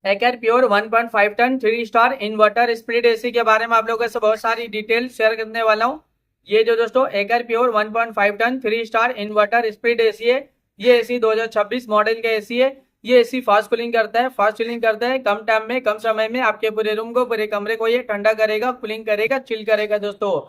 एकर pure 1.5 ton 3 star inverter split AC के बारे में आप लोगों से बहुत सारी डिटेल शेयर करने वाला हूँ। ये जो दोस्तों Acer pure 1.5 ton 3 star inverter split AC है। ये एसी 2026 मॉडल का एसी है। ये एसी फास्ट कूलिंग करता है, फास्ट चिलिंग करता है। कम टाइम में कम समय में आपके पूरे रूम को, पूरे कमरे को ये ठंडा करेगा, कूलिंग करेगा, चिल करेगा दोस्तों।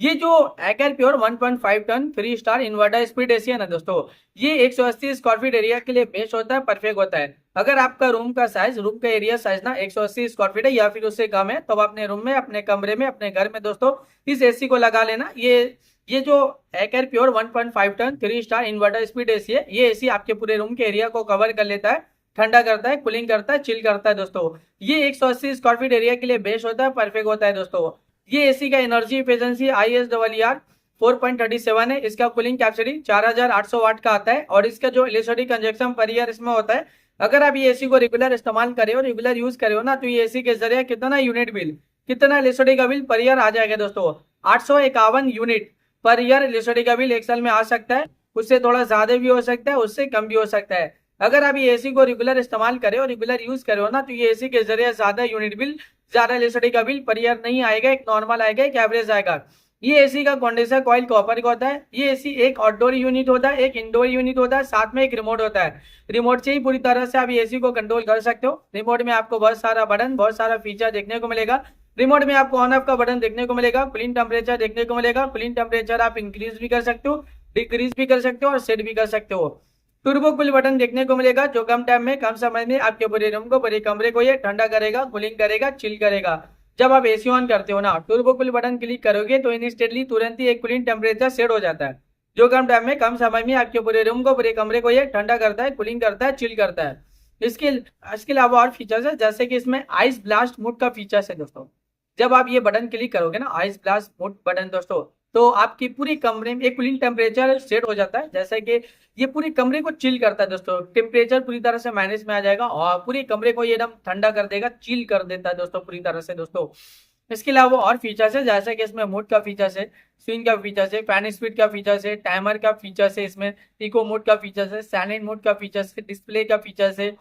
ये जो Acer pure 1.5 ton 3 star inverter speed AC है ना दोस्तों, ये 180 स्क्वायर फीट एरिया के लिए बेस्ट होता है, परफेक्ट होता है। अगर आपका रूम का साइज, रूम का एरिया साइज ना 180 स्क्वायर फीट है या फिर उससे कम है, तो आप अपने रूम में, अपने कमरे में, अपने घर में दोस्तों इस एसी को लगा लेना। ये जो Acer pure 1.5 ton 3 star inverter speed AC है, ये एसी आपके पूरे रूम के एरिया को कवर कर लेता है, ठंडा करता है, कूलिंग करता है, चिल करता है दोस्तों। ये 180 स्क्वायर फीट एरिया के लिए बेस्ट होता है, परफेक्ट होता है दोस्तों। ये एसी का एनर्जी एफिशिएंसी ISRR 4.37 है। इसका कूलिंग कैपेसिटी 4800 वाट का आता है और इसका जो इलेक्ट्रिसिटी कंजप्शन पर ईयर इसमें होता है। अगर आप ये एसी को रेगुलर इस्तेमाल करे हो, रेगुलर यूज करे हो ना, तो ये एसी के जरिए कितना यूनिट बिल, कितना इलेक्ट्रिसिटी का बिल पर ईयर आ जाएगा दोस्तों। 851 यूनिट पर ईयर इलेक्ट्रिसिटी का बिल एक साल में आ सकता है। उससे थोड़ा ज्यादा भी हो सकता है, उससे कम भी हो सकता है। अगर आप ये एसी को रेगुलर इस्तेमाल करे हो, रेगुलर यूज करे हो ना, तो ये एसी के जरिए ज्यादा यूनिट बिल, ज्यादा इलेक्ट्रिसिटी का बिल पर ईयर नहीं आएगा, एक नॉर्मल आएगा, एक एवरेज आएगा। ये एसी का कंडेंसर कॉइल कॉपर का होता है। ये एसी एक आउटडोर यूनिट होता है, एक इंडोर यूनिट होता है, साथ में एक रिमोट होता है। रिमोट से ही पूरी तरह से आप ये एसी को कंट्रोल कर सकते हो। रिमोट में आपको बहुत सारा बटन, बहुत सारा फीचर देखने को मिलेगा। रिमोट में आपको ऑन ऑफ का बटन देखने को मिलेगा, कूलिंग टेम्परेचर देखने को मिलेगा। कूलिंग टेम्परेचर आप इंक्रीज भी कर सकते हो, डिक्रीज भी कर सकते हो और सेट भी कर सकते हो। टर्बो कूल बटन देखने को मिलेगा, जो कम टाइम में, कम समय में आपके पूरे रूम को, पूरे कमरे को ये ठंडा करेगा, कूलिंग करेगा, चिल करेगा। जब आप एसी ऑन करते हो ना, टर्बो कूल बटन क्लिक करोगे तो इंस्टेंटली, तुरंत ही एक कूलिंग टेम्परेचर सेट हो जाता है, जो कम टाइम में, कम समय में आपके पूरे रूम को, पूरे कमरे को ये ठंडा करता है, कूलिंग करता है, चिल करता है। इसके इसके अलावा और फीचर्स है, जैसे कि इसमें आइस ब्लास्ट मोड का फीचर्स है दोस्तों। जब आप ये बटन क्लिक करोगे ना, आइस ब्लास्ट मोड बटन दोस्तों, तो आपकी पूरी कमरे में एक कूलिंग टेम्परेचर सेट हो जाता है। जैसे कि ये पूरी कमरे को चिल करता है दोस्तों, टेम्परेचर पूरी तरह से मैनेज में आ जाएगा और पूरी कमरे को ये एकदम ठंडा कर देगा, चिल कर देता है दोस्तों पूरी तरह से दोस्तों। इसके अलावा और फीचर्स है, जैसे कि इसमें मोड का फीचर्स है, स्विंग का फीचर्स है, फैन स्पीड का फीचर्स है, टाइमर का फीचर्स है, इसमें इको मोड का फीचर्स है, साइलेंट मोड का फीचर्स है, डिस्प्ले का फीचर्स है,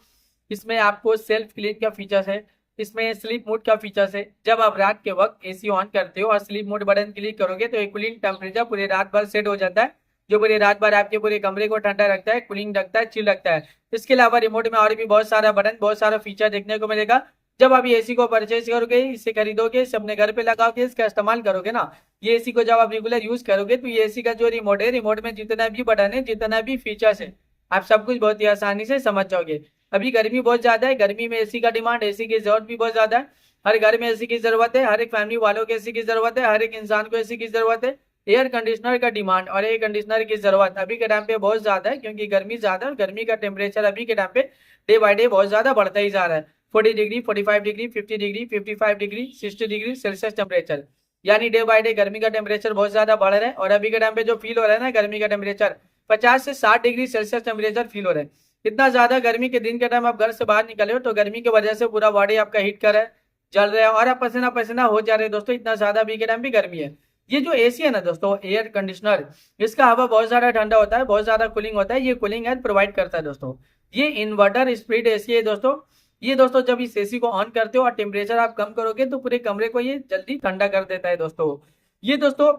इसमें आपको सेल्फ क्लीन का फीचर्स है, इसमें स्लीप मोड का फीचर्स है। जब आप रात के वक्त एसी ऑन करते हो और स्लीप मोड बटन क्लिक करोगे तो एक कूलिंग टेम्परेचर पूरे रात भर सेट हो जाता है, जो पूरे रात भर आपके पूरे कमरे को ठंडा रखता है, कूलिंग रखता है, चिल रखता है। इसके अलावा रिमोट में और भी बहुत सारा बटन, बहुत सारा फीचर देखने को मिलेगा। जब आप ये एसी को परचेज करोगे, इसे खरीदोगे, इसे अपने घर पे लगाओगे, इसका इस्तेमाल करोगे ना, ये एसी को जब आप रेगुलर यूज करोगे, तो ये एसी का जो रिमोट है, रिमोट में जितना भी बटन है, जितना भी फीचर्स है, आप सब कुछ बहुत ही आसानी से समझ जाओगे। अभी गर्मी बहुत ज्यादा है, गर्मी में एसी का डिमांड, एसी की जरूरत भी बहुत ज्यादा है। हर घर में एसी की जरूरत है, हर एक फैमिली वालों को एसी की जरूरत है, हर एक इंसान को एसी की जरूरत है। एयर कंडीशनर का डिमांड और एयर कंडीशनर की जरूरत अभी के टाइम पे बहुत ज्यादा है, क्योंकि गर्मी ज्यादा है और गर्मी का टेम्परेचर अभी के टाइम पे डे बाय डे बहुत ज्यादा बढ़ता ही जा रहा है। 40 degree, 45 degree, 50 degree, 55 degree, 60 degree Celsius temperature, यानी डे बाय डे गर्मी का टेम्परेचर बहुत ज्यादा बढ़ रहा है। और अभी के टाइम पे जो फील हो रहा है ना, गर्मी का टेम्परेचर 50 से 60 डिग्री सेल्सियस टेम्परेचर फील हो रहा है। इतना ज्यादा गर्मी के दिन के टाइम आप घर से बाहर निकले हो तो गर्मी की वजह से पूरा बॉडी आपका हीट कर रहा है, जल रहा है और आप पसीना पसीना हो जा रहे हैं दोस्तों, इतना ज्यादा अभी के टाइम भी गर्मी है। ये जो एसी है ना दोस्तों, एयर कंडीशनर, इसका हवा बहुत ज्यादा ठंडा होता है, बहुत ज्यादा कूलिंग होता है, ये कूलिंग एयर प्रोवाइड करता है दोस्तों। ये इन्वर्टर स्प्लिट एसी है दोस्तों। ये दोस्तों जब इस एसी को ऑन करते हो और टेम्परेचर आप कम करोगे तो पूरे कमरे को ये जल्दी ठंडा कर देता है दोस्तों। ये दोस्तों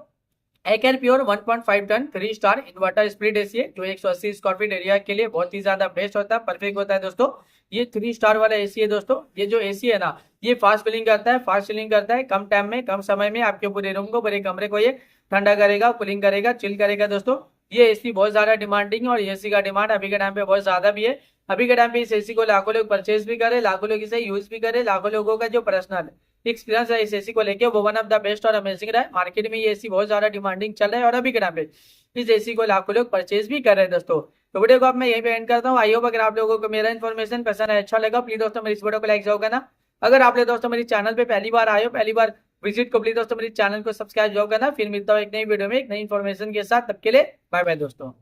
Acer pure 1.5 ton 3 star inverter split AC है, जो 180 स्क्वायर फीट एरिया के लिए बहुत ही ज्यादा बेस्ट होता है, परफेक्ट होता है दोस्तों। ये 3 स्टार वाला एसी है दोस्तों। ये जो एसी है ना, ये फास्ट कूलिंग करता है, फास्ट चिलिंग करता है, कम टाइम में, कम समय में आपके पूरे रूम को, पूरे कमरे को ये ठंडा करेगा, कूलिंग करेगा, चिल करेगा दोस्तों। ये एसी बहुत ज्यादा डिमांडिंग है और एसी का डिमांड अभी के टाइम पे बहुत ज्यादा भी है। अभी के टाइम पे इस एसी को लाखों लोग परचेज भी करे, लाखों लोग इसे यूज भी करे, लाखों लोगों का जो पर्सनल एक्सपीरियंस है इस एसी को लेके वो वन ऑफ द बेस्ट और अमेजिंग रहा है। मार्केट में ये एसी बहुत ज्यादा डिमांडिंग चल रहा है और अभी के टाइम पे इस एसी को लाखों लोग परचेज भी कर रहे हैं दोस्तों। तो वीडियो को अब मैं यहीं पे एंड करता हूँ। आई होप अगर आप लोगों को मेरा इन्फॉर्मेशन पसंद है, अच्छा लगा, प्लीज दोस्तों मेरी इस वीडियो को लाइक जरूर करना। अगर आप लोग दोस्तों मेरे चैनल पे पहली बार आए हो, पहली बार विजिट को, प्लीज दोस्तों मेरे चैनल को सब्सक्राइब जरूर करना। फिर मिलता हूँ एक नई वीडियो में एक नई इन्फॉर्मेशन के साथ, तब के लिए बाय बाय दोस्तों।